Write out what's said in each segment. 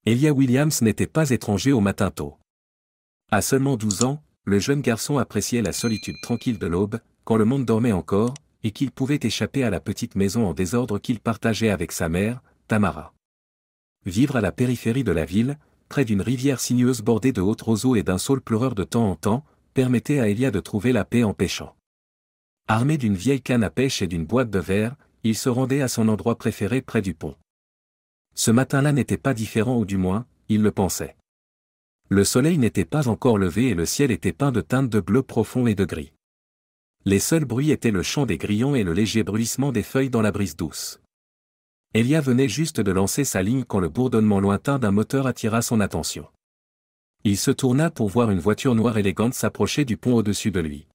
Elia Williams n'était pas étranger au matin tôt. À seulement 12 ans, le jeune garçon appréciait la solitude tranquille de l'aube, quand le monde dormait encore, et qu'il pouvait échapper à la petite maison en désordre qu'il partageait avec sa mère, Tamara. Vivre à la périphérie de la ville, près d'une rivière sinueuse bordée de hautes roseaux et d'un saule pleureur de temps en temps, permettait à Elia de trouver la paix en pêchant. Armé d'une vieille canne à pêche et d'une boîte de verre, il se rendait à son endroit préféré près du pont. Ce matin-là n'était pas différent ou du moins, il le pensait. Le soleil n'était pas encore levé et le ciel était peint de teintes de bleu profond et de gris. Les seuls bruits étaient le chant des grillons et le léger bruissement des feuilles dans la brise douce. Elia venait juste de lancer sa ligne quand le bourdonnement lointain d'un moteur attira son attention. Il se tourna pour voir une voiture noire élégante s'approcher du pont au-dessus de lui.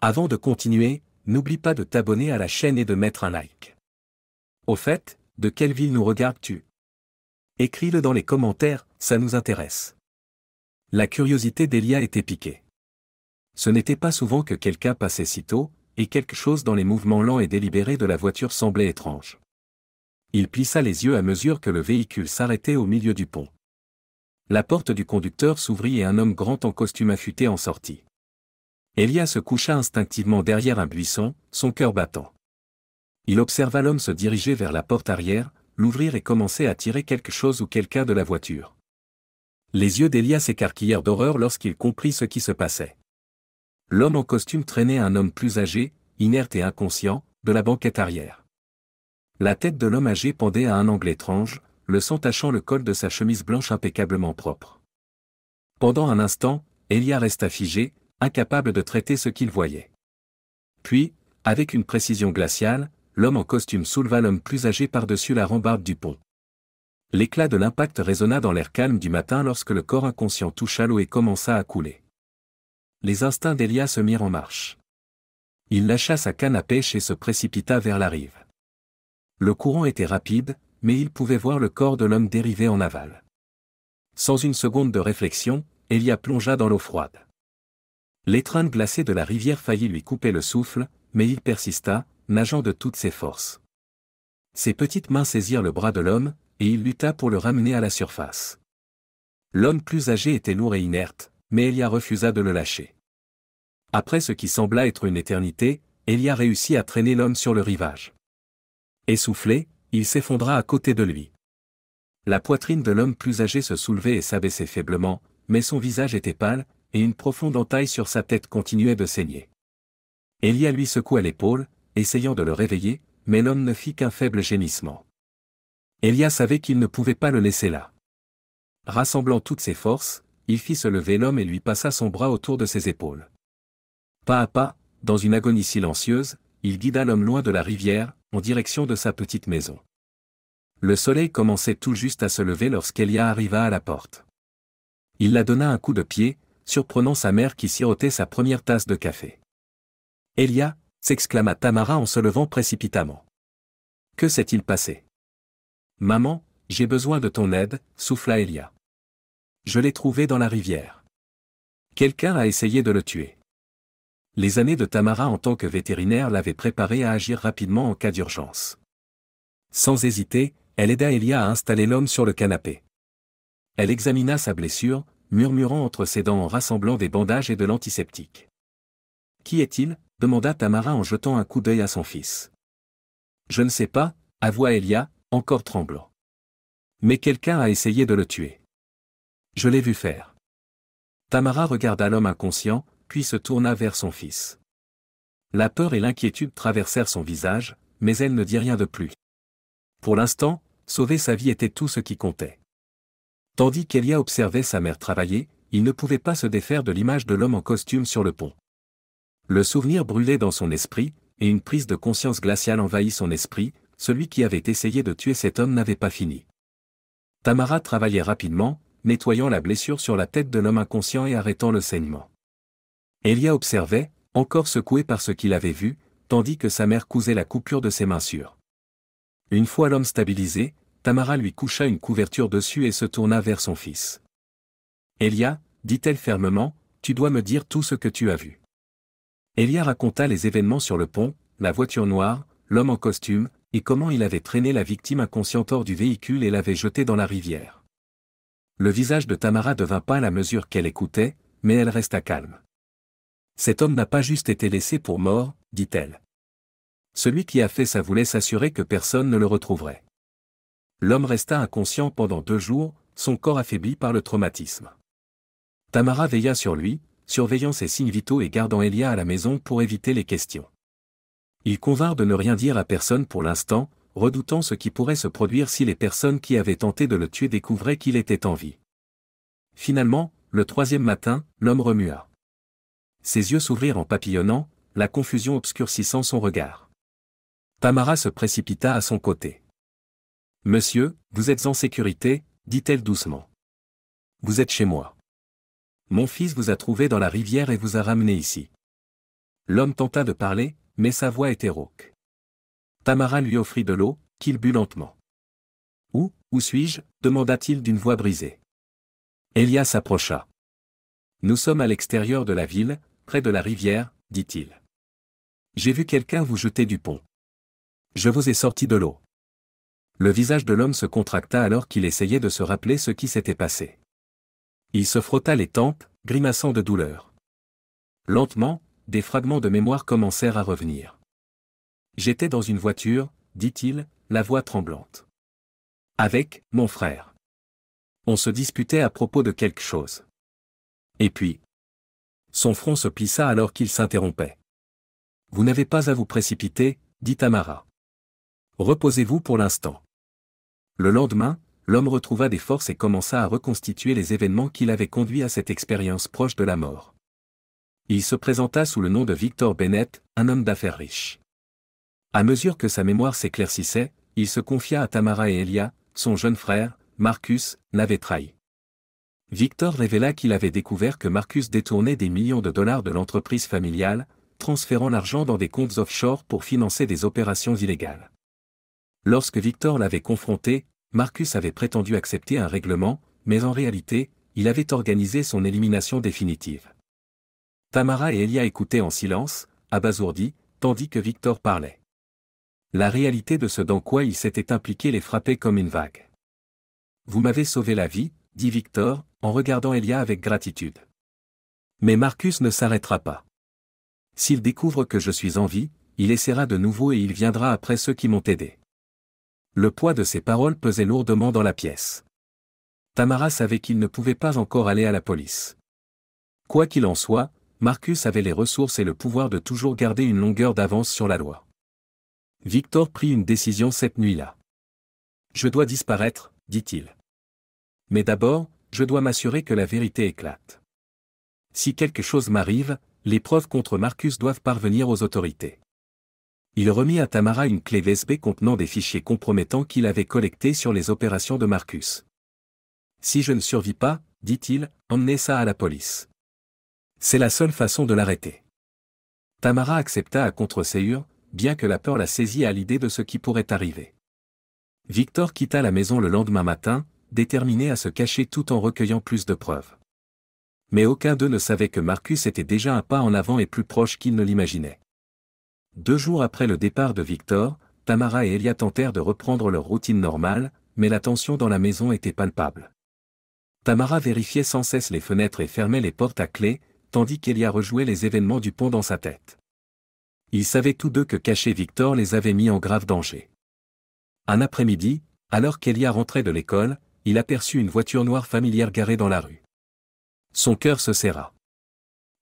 Avant de continuer, n'oublie pas de t'abonner à la chaîne et de mettre un like. Au fait, de quelle ville nous regardes-tu? Écris-le dans les commentaires, ça nous intéresse. La curiosité d'Elia était piquée. Ce n'était pas souvent que quelqu'un passait si tôt, et quelque chose dans les mouvements lents et délibérés de la voiture semblait étrange. Il plissa les yeux à mesure que le véhicule s'arrêtait au milieu du pont. La porte du conducteur s'ouvrit et un homme grand en costume affûté en sortit. Elia se coucha instinctivement derrière un buisson, son cœur battant. Il observa l'homme se diriger vers la porte arrière, l'ouvrir et commencer à tirer quelque chose ou quelqu'un de la voiture. Les yeux d'Elia s'écarquillèrent d'horreur lorsqu'il comprit ce qui se passait. L'homme en costume traînait un homme plus âgé, inerte et inconscient, de la banquette arrière. La tête de l'homme âgé pendait à un angle étrange, le sang tachant le col de sa chemise blanche impeccablement propre. Pendant un instant, Elia resta figé, incapable de traiter ce qu'il voyait. Puis, avec une précision glaciale, l'homme en costume souleva l'homme plus âgé par-dessus la rambarde du pont. L'éclat de l'impact résonna dans l'air calme du matin lorsque le corps inconscient toucha l'eau et commença à couler. Les instincts d'Elia se mirent en marche. Il lâcha sa canne à pêche et se précipita vers la rive. Le courant était rapide, mais il pouvait voir le corps de l'homme dériver en aval. Sans une seconde de réflexion, Elia plongea dans l'eau froide. L'étreinte glacée de la rivière faillit lui couper le souffle, mais il persista, nageant de toutes ses forces. Ses petites mains saisirent le bras de l'homme, et il lutta pour le ramener à la surface. L'homme plus âgé était lourd et inerte, mais Elia refusa de le lâcher. Après ce qui sembla être une éternité, Elia réussit à traîner l'homme sur le rivage. Essoufflé, il s'effondra à côté de lui. La poitrine de l'homme plus âgé se soulevait et s'abaissait faiblement, mais son visage était pâle, et une profonde entaille sur sa tête continuait de saigner. Elia lui secoua l'épaule, essayant de le réveiller, mais l'homme ne fit qu'un faible gémissement. Elia savait qu'il ne pouvait pas le laisser là. Rassemblant toutes ses forces, il fit se lever l'homme et lui passa son bras autour de ses épaules. Pas à pas, dans une agonie silencieuse, il guida l'homme loin de la rivière, en direction de sa petite maison. Le soleil commençait tout juste à se lever lorsqu'Elia arriva à la porte. Il la donna un coup de pied, surprenant sa mère qui sirotait sa première tasse de café. « Elia » s'exclama Tamara en se levant précipitamment. « Que s'est-il passé ?»« Maman, j'ai besoin de ton aide » souffla Elia. « Je l'ai trouvé dans la rivière. Quelqu'un a essayé de le tuer. » Les années de Tamara en tant que vétérinaire l'avaient préparée à agir rapidement en cas d'urgence. Sans hésiter, elle aida Elia à installer l'homme sur le canapé. Elle examina sa blessure, murmurant entre ses dents en rassemblant des bandages et de l'antiseptique. « Qui est-il » demanda Tamara en jetant un coup d'œil à son fils. « Je ne sais pas » avoua Elia, encore tremblant. « Mais quelqu'un a essayé de le tuer. Je l'ai vu faire. » Tamara regarda l'homme inconscient, puis se tourna vers son fils. La peur et l'inquiétude traversèrent son visage, mais elle ne dit rien de plus. Pour l'instant, sauver sa vie était tout ce qui comptait. Tandis qu'Elia observait sa mère travailler, il ne pouvait pas se défaire de l'image de l'homme en costume sur le pont. Le souvenir brûlait dans son esprit, et une prise de conscience glaciale envahit son esprit, celui qui avait essayé de tuer cet homme n'avait pas fini. Tamara travaillait rapidement, nettoyant la blessure sur la tête de l'homme inconscient et arrêtant le saignement. Elia observait, encore secoué par ce qu'il avait vu, tandis que sa mère cousait la coupure de ses mains sûres. Une fois l'homme stabilisé, Tamara lui coucha une couverture dessus et se tourna vers son fils. « Elia, dit-elle fermement, tu dois me dire tout ce que tu as vu. » Elia raconta les événements sur le pont, la voiture noire, l'homme en costume, et comment il avait traîné la victime inconsciente hors du véhicule et l'avait jetée dans la rivière. Le visage de Tamara devint pâle à mesure qu'elle écoutait, mais elle resta calme. Cet homme n'a pas juste été laissé pour mort, dit-elle. Celui qui a fait ça voulait s'assurer que personne ne le retrouverait. L'homme resta inconscient pendant 2 jours, son corps affaibli par le traumatisme. Tamara veilla sur lui, surveillant ses signes vitaux et gardant Elia à la maison pour éviter les questions. Ils convinrent de ne rien dire à personne pour l'instant, redoutant ce qui pourrait se produire si les personnes qui avaient tenté de le tuer découvraient qu'il était en vie. Finalement, le 3e matin, l'homme remua. Ses yeux s'ouvrirent en papillonnant, la confusion obscurcissant son regard. Tamara se précipita à son côté. « Monsieur, vous êtes en sécurité » dit-elle doucement. « Vous êtes chez moi. Mon fils vous a trouvé dans la rivière et vous a ramené ici. » L'homme tenta de parler, mais sa voix était rauque. Tamara lui offrit de l'eau, qu'il but lentement. « Où suis-je » demanda-t-il d'une voix brisée. Elia s'approcha. « Nous sommes à l'extérieur de la ville, près de la rivière, » dit-il. « J'ai vu quelqu'un vous jeter du pont. Je vous ai sorti de l'eau. » Le visage de l'homme se contracta alors qu'il essayait de se rappeler ce qui s'était passé. Il se frotta les tempes, grimaçant de douleur. Lentement, des fragments de mémoire commencèrent à revenir. « J'étais dans une voiture, » dit-il, la voix tremblante. « Avec mon frère. On se disputait à propos de quelque chose. Et puis... » Son front se plissa alors qu'il s'interrompait. « Vous n'avez pas à vous précipiter, » dit Tamara. « Reposez-vous pour l'instant. » Le lendemain, l'homme retrouva des forces et commença à reconstituer les événements qui l'avaient conduit à cette expérience proche de la mort. Il se présenta sous le nom de Victor Bennett, un homme d'affaires riche. À mesure que sa mémoire s'éclaircissait, il se confia à Tamara et Elia, son jeune frère, Marcus, l'avait trahi. Victor révéla qu'il avait découvert que Marcus détournait des millions de dollars de l'entreprise familiale, transférant l'argent dans des comptes offshore pour financer des opérations illégales. Lorsque Victor l'avait confronté, Marcus avait prétendu accepter un règlement, mais en réalité, il avait organisé son élimination définitive. Tamara et Elia écoutaient en silence, abasourdis, tandis que Victor parlait. La réalité de ce dans quoi il s'était impliqué les frappait comme une vague. « Vous m'avez sauvé la vie » dit Victor, en regardant Elia avec gratitude. « Mais Marcus ne s'arrêtera pas. S'il découvre que je suis en vie, il essaiera de nouveau et il viendra après ceux qui m'ont aidé. » Le poids de ces paroles pesait lourdement dans la pièce. Tamara savait qu'il ne pouvait pas encore aller à la police. Quoi qu'il en soit, Marcus avait les ressources et le pouvoir de toujours garder une longueur d'avance sur la loi. Victor prit une décision cette nuit-là. « Je dois disparaître, » dit-il. « Mais d'abord, je dois m'assurer que la vérité éclate. Si quelque chose m'arrive, les preuves contre Marcus doivent parvenir aux autorités. » Il remit à Tamara une clé USB contenant des fichiers compromettants qu'il avait collectés sur les opérations de Marcus. « Si je ne survis pas, » dit-il, « emmenez ça à la police. C'est la seule façon de l'arrêter. » Tamara accepta à contre-ségur, bien que la peur la saisit à l'idée de ce qui pourrait arriver. Victor quitta la maison le lendemain matin, déterminé à se cacher tout en recueillant plus de preuves. Mais aucun d'eux ne savait que Marcus était déjà un pas en avant et plus proche qu'il ne l'imaginait. 2 jours après le départ de Victor, Tamara et Elia tentèrent de reprendre leur routine normale, mais la tension dans la maison était palpable. Tamara vérifiait sans cesse les fenêtres et fermait les portes à clé, tandis qu'Elia rejouait les événements du pont dans sa tête. Ils savaient tous deux que cacher Victor les avait mis en grave danger. Un après-midi, alors qu'Elia rentrait de l'école, il aperçut une voiture noire familière garée dans la rue. Son cœur se serra.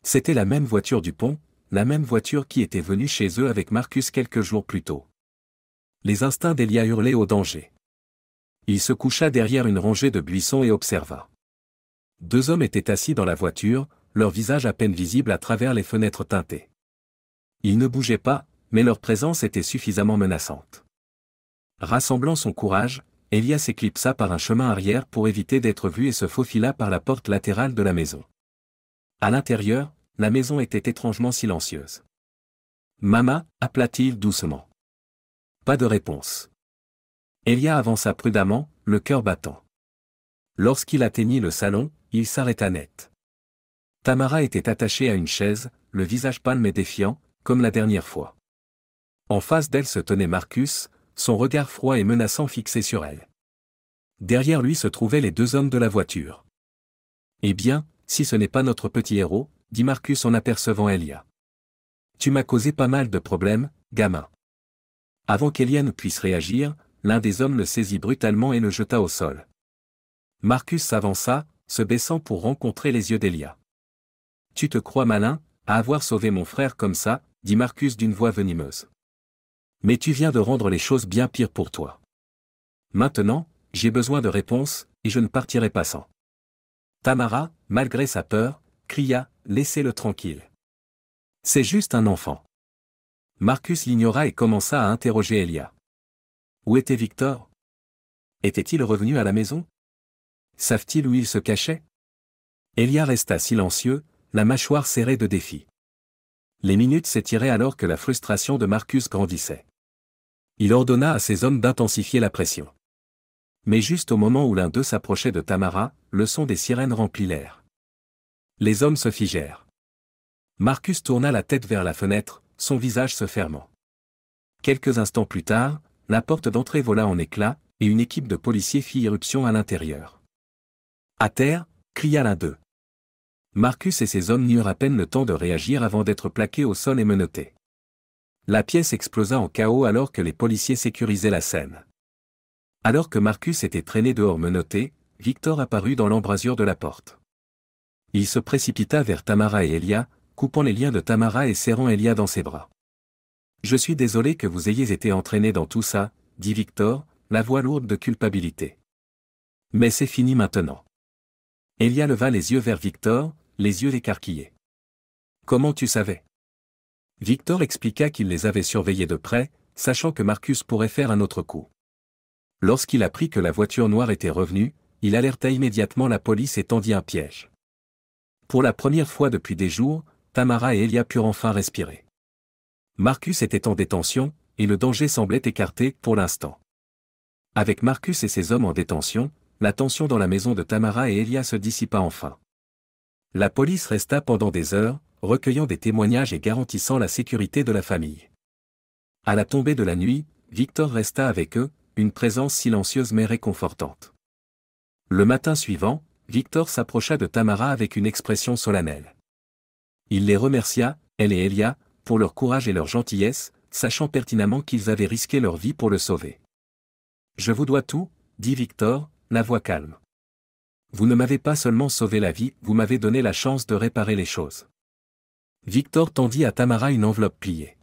C'était la même voiture du pont, la même voiture qui était venue chez eux avec Marcus quelques jours plus tôt. Les instincts d'Elia hurlaient au danger. Il se coucha derrière une rangée de buissons et observa. 2 hommes étaient assis dans la voiture, leur visage à peine visible à travers les fenêtres teintées. Ils ne bougeaient pas, mais leur présence était suffisamment menaçante. Rassemblant son courage, Elia s'éclipsa par un chemin arrière pour éviter d'être vu et se faufila par la porte latérale de la maison. À l'intérieur, la maison était étrangement silencieuse. « Mama » appela-t-il doucement. Pas de réponse. Elia avança prudemment, le cœur battant. Lorsqu'il atteignit le salon, il s'arrêta net. Tamara était attachée à une chaise, le visage pâle mais défiant, comme la dernière fois. En face d'elle se tenait Marcus, son regard froid et menaçant fixé sur elle. Derrière lui se trouvaient les deux hommes de la voiture. Eh bien, si ce n'est pas notre petit héros, dit Marcus en apercevant Elia. Tu m'as causé pas mal de problèmes, gamin. Avant qu'Elia ne puisse réagir, l'un des hommes le saisit brutalement et le jeta au sol. Marcus s'avança, se baissant pour rencontrer les yeux d'Elia. Tu te crois malin, à avoir sauvé mon frère comme ça, dit Marcus d'une voix venimeuse. Mais tu viens de rendre les choses bien pires pour toi. Maintenant, j'ai besoin de réponses, et je ne partirai pas sans. Tamara, malgré sa peur, cria, laissez-le tranquille. C'est juste un enfant. Marcus l'ignora et commença à interroger Elia. Où était Victor? Était-il revenu à la maison? Savent-ils où il se cachait? Elia resta silencieux, la mâchoire serrée de défi. Les minutes s'étiraient alors que la frustration de Marcus grandissait. Il ordonna à ses hommes d'intensifier la pression. Mais juste au moment où l'un d'eux s'approchait de Tamara, le son des sirènes remplit l'air. Les hommes se figèrent. Marcus tourna la tête vers la fenêtre, son visage se fermant. Quelques instants plus tard, la porte d'entrée vola en éclats, et une équipe de policiers fit irruption à l'intérieur. À terre, cria l'un d'eux. Marcus et ses hommes n'eurent à peine le temps de réagir avant d'être plaqués au sol et menottés. La pièce explosa en chaos alors que les policiers sécurisaient la scène. Alors que Marcus était traîné dehors menotté, Victor apparut dans l'embrasure de la porte. Il se précipita vers Tamara et Elia, coupant les liens de Tamara et serrant Elia dans ses bras. « Je suis désolé que vous ayez été entraîné dans tout ça, » dit Victor, la voix lourde de culpabilité. « Mais c'est fini maintenant. » Elia leva les yeux vers Victor, les yeux écarquillés. « Comment tu savais ?» Victor expliqua qu'il les avait surveillés de près, sachant que Marcus pourrait faire un autre coup. Lorsqu'il apprit que la voiture noire était revenue, il alerta immédiatement la police et tendit un piège. Pour la première fois depuis des jours, Tamara et Elia purent enfin respirer. Marcus était en détention, et le danger semblait écarté pour l'instant. Avec Marcus et ses hommes en détention, la tension dans la maison de Tamara et Elia se dissipa enfin. La police resta pendant des heures, recueillant des témoignages et garantissant la sécurité de la famille. À la tombée de la nuit, Victor resta avec eux, une présence silencieuse mais réconfortante. Le matin suivant, Victor s'approcha de Tamara avec une expression solennelle. Il les remercia, elle et Elia, pour leur courage et leur gentillesse, sachant pertinemment qu'ils avaient risqué leur vie pour le sauver. « Je vous dois tout, » dit Victor, la voix calme. « Vous ne m'avez pas seulement sauvé la vie, vous m'avez donné la chance de réparer les choses. » Victor tendit à Tamara une enveloppe pliée.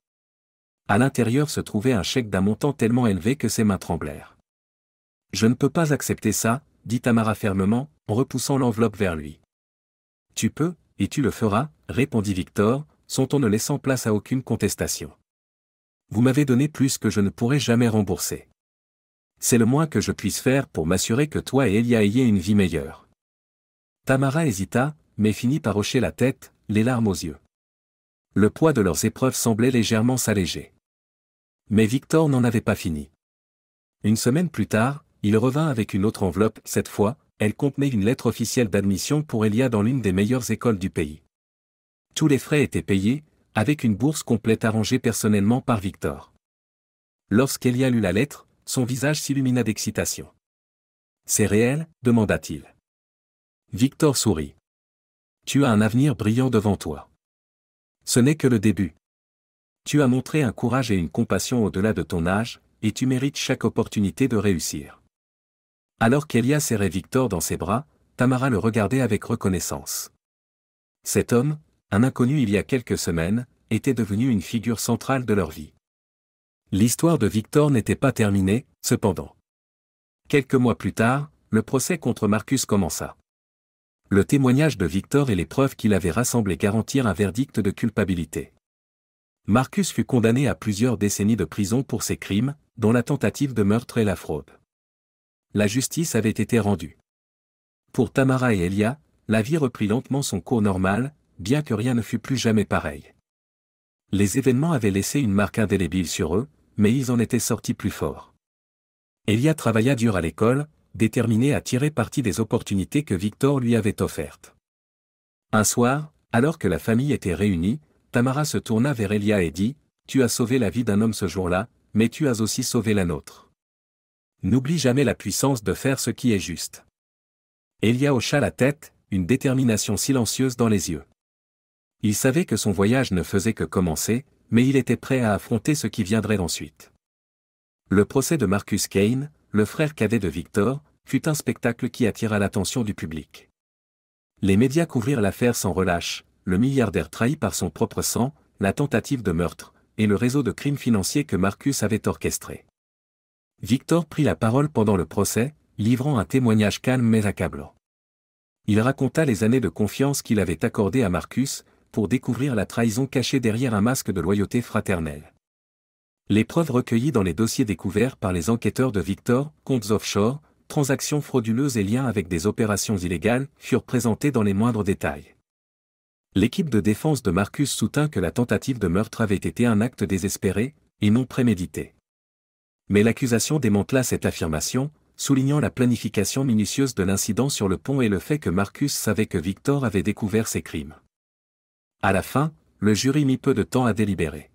À l'intérieur se trouvait un chèque d'un montant tellement élevé que ses mains tremblèrent. « Je ne peux pas accepter ça, » dit Tamara fermement, en repoussant l'enveloppe vers lui. « Tu peux, et tu le feras, » répondit Victor, son ton ne laissant place à aucune contestation. « Vous m'avez donné plus que je ne pourrai jamais rembourser. C'est le moins que je puisse faire pour m'assurer que toi et Elia ayez une vie meilleure. » Tamara hésita, mais finit par hocher la tête, les larmes aux yeux. Le poids de leurs épreuves semblait légèrement s'alléger. Mais Victor n'en avait pas fini. Une semaine plus tard, il revint avec une autre enveloppe, cette fois, elle contenait une lettre officielle d'admission pour Elia dans l'une des meilleures écoles du pays. Tous les frais étaient payés, avec une bourse complète arrangée personnellement par Victor. Lorsqu'Elia lut la lettre, son visage s'illumina d'excitation. « C'est réel ?» demanda-t-il. Victor sourit. « Tu as un avenir brillant devant toi. Ce n'est que le début. Tu as montré un courage et une compassion au-delà de ton âge, et tu mérites chaque opportunité de réussir. » Alors qu'Elia serrait Victor dans ses bras, Tamara le regardait avec reconnaissance. Cet homme, un inconnu il y a quelques semaines, était devenu une figure centrale de leur vie. L'histoire de Victor n'était pas terminée, cependant. Quelques mois plus tard, le procès contre Marcus commença. Le témoignage de Victor et les preuves qu'il avait rassemblées garantirent un verdict de culpabilité. Marcus fut condamné à plusieurs décennies de prison pour ses crimes, dont la tentative de meurtre et la fraude. La justice avait été rendue. Pour Tamara et Elia, la vie reprit lentement son cours normal, bien que rien ne fût plus jamais pareil. Les événements avaient laissé une marque indélébile sur eux, mais ils en étaient sortis plus forts. Elia travailla dur à l'école, déterminé à tirer parti des opportunités que Victor lui avait offertes. Un soir, alors que la famille était réunie, Tamara se tourna vers Elia et dit « Tu as sauvé la vie d'un homme ce jour-là, mais tu as aussi sauvé la nôtre. » N'oublie jamais la puissance de faire ce qui est juste. Elia hocha la tête, une détermination silencieuse dans les yeux. Il savait que son voyage ne faisait que commencer, mais il était prêt à affronter ce qui viendrait ensuite. Le procès de Marcus Kane, le frère cadet de Victor, fut un spectacle qui attira l'attention du public. Les médias couvrirent l'affaire sans relâche, le milliardaire trahi par son propre sang, la tentative de meurtre, et le réseau de crimes financiers que Marcus avait orchestré. Victor prit la parole pendant le procès, livrant un témoignage calme mais accablant. Il raconta les années de confiance qu'il avait accordées à Marcus, pour découvrir la trahison cachée derrière un masque de loyauté fraternelle. Les preuves recueillies dans les dossiers découverts par les enquêteurs de Victor, comptes offshore, transactions frauduleuses et liens avec des opérations illégales, furent présentées dans les moindres détails. L'équipe de défense de Marcus soutint que la tentative de meurtre avait été un acte désespéré, et non prémédité. Mais l'accusation démantela cette affirmation, soulignant la planification minutieuse de l'incident sur le pont et le fait que Marcus savait que Victor avait découvert ses crimes. À la fin, le jury mit peu de temps à délibérer.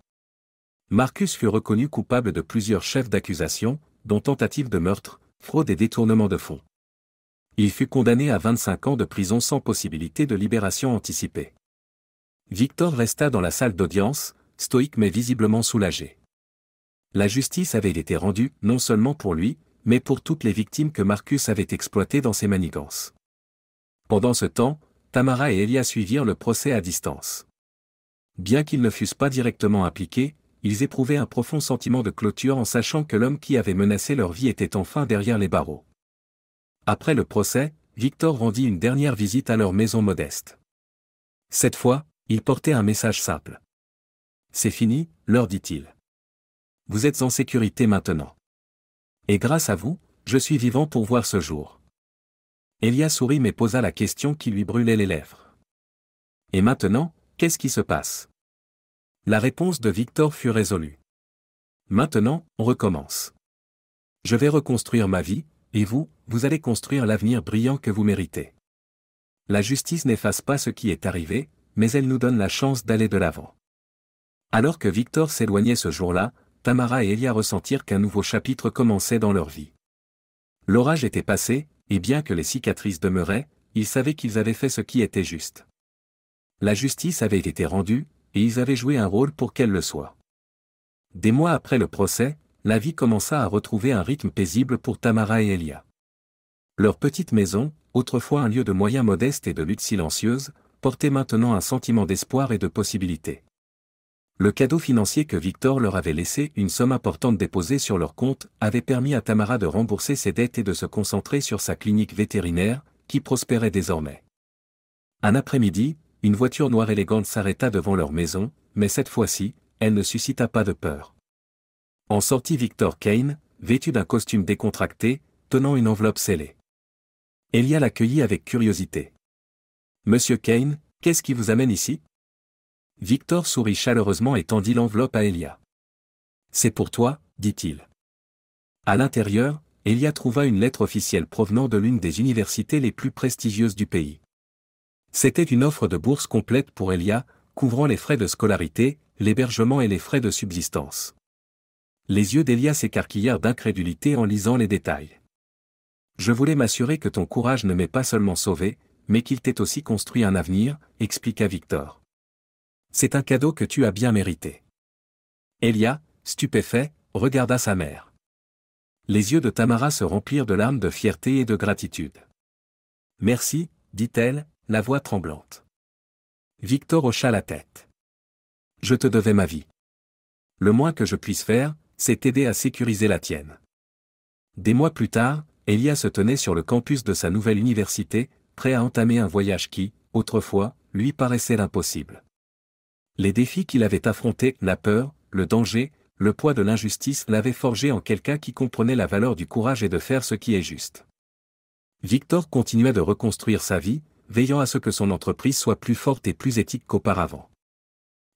Marcus fut reconnu coupable de plusieurs chefs d'accusation, dont tentative de meurtre, fraude et détournement de fonds. Il fut condamné à 25 ans de prison sans possibilité de libération anticipée. Victor resta dans la salle d'audience, stoïque mais visiblement soulagé. La justice avait été rendue, non seulement pour lui, mais pour toutes les victimes que Marcus avait exploitées dans ses manigances. Pendant ce temps, Tamara et Elia suivirent le procès à distance. Bien qu'ils ne fussent pas directement impliqués, ils éprouvaient un profond sentiment de clôture en sachant que l'homme qui avait menacé leur vie était enfin derrière les barreaux. Après le procès, Victor rendit une dernière visite à leur maison modeste. Cette fois, il portait un message simple. « C'est fini, leur dit-il. Vous êtes en sécurité maintenant. Et grâce à vous, je suis vivant pour voir ce jour. » Elia sourit mais posa la question qui lui brûlait les lèvres. « Et maintenant, qu'est-ce qui se passe ?» La réponse de Victor fut résolue. « Maintenant, on recommence. Je vais reconstruire ma vie, et vous, vous allez construire l'avenir brillant que vous méritez. La justice n'efface pas ce qui est arrivé, mais elle nous donne la chance d'aller de l'avant. » Alors que Victor s'éloignait ce jour-là, Tamara et Elia ressentirent qu'un nouveau chapitre commençait dans leur vie. L'orage était passé, et bien que les cicatrices demeuraient, ils savaient qu'ils avaient fait ce qui était juste. La justice avait été rendue, et ils avaient joué un rôle pour qu'elle le soit. Des mois après le procès, la vie commença à retrouver un rythme paisible pour Tamara et Elia. Leur petite maison, autrefois un lieu de moyens modestes et de lutte silencieuse, portait maintenant un sentiment d'espoir et de possibilité. Le cadeau financier que Victor leur avait laissé, une somme importante déposée sur leur compte, avait permis à Tamara de rembourser ses dettes et de se concentrer sur sa clinique vétérinaire, qui prospérait désormais. Un après-midi, une voiture noire élégante s'arrêta devant leur maison, mais cette fois-ci, elle ne suscita pas de peur. En sortit Victor Kane, vêtu d'un costume décontracté, tenant une enveloppe scellée. Elia l'accueillit avec curiosité. « Monsieur Kane, qu'est-ce qui vous amène ici ?» Victor sourit chaleureusement et tendit l'enveloppe à Elia. « C'est pour toi, dit-il. » À l'intérieur, Elia trouva une lettre officielle provenant de l'une des universités les plus prestigieuses du pays. C'était une offre de bourse complète pour Elia, couvrant les frais de scolarité, l'hébergement et les frais de subsistance. Les yeux d'Elia s'écarquillèrent d'incrédulité en lisant les détails. « Je voulais m'assurer que ton courage ne m'ait pas seulement sauvé, mais qu'il t'ait aussi construit un avenir, expliqua Victor. C'est un cadeau que tu as bien mérité. » Elia, stupéfait, regarda sa mère. Les yeux de Tamara se remplirent de larmes de fierté et de gratitude. « Merci, dit-elle, la voix tremblante. Victor hocha la tête. « Je te devais ma vie. Le moins que je puisse faire, c'est t'aider à sécuriser la tienne. » Des mois plus tard, Elia se tenait sur le campus de sa nouvelle université, prêt à entamer un voyage qui, autrefois, lui paraissait impossible. Les défis qu'il avait affrontés, la peur, le danger, le poids de l'injustice l'avaient forgé en quelqu'un qui comprenait la valeur du courage et de faire ce qui est juste. Victor continuait de reconstruire sa vie, veillant à ce que son entreprise soit plus forte et plus éthique qu'auparavant.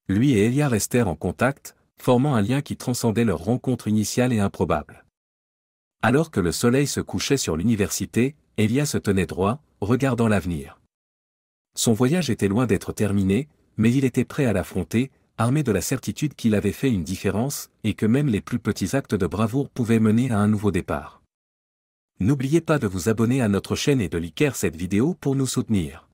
Lui et Elia restèrent en contact, formant un lien qui transcendait leur rencontre initiale et improbable. Alors que le soleil se couchait sur l'université, Elia se tenait droit, regardant l'avenir. Son voyage était loin d'être terminé, mais il était prêt à l'affronter, armé de la certitude qu'il avait fait une différence, et que même les plus petits actes de bravoure pouvaient mener à un nouveau départ. N'oubliez pas de vous abonner à notre chaîne et de liker cette vidéo pour nous soutenir.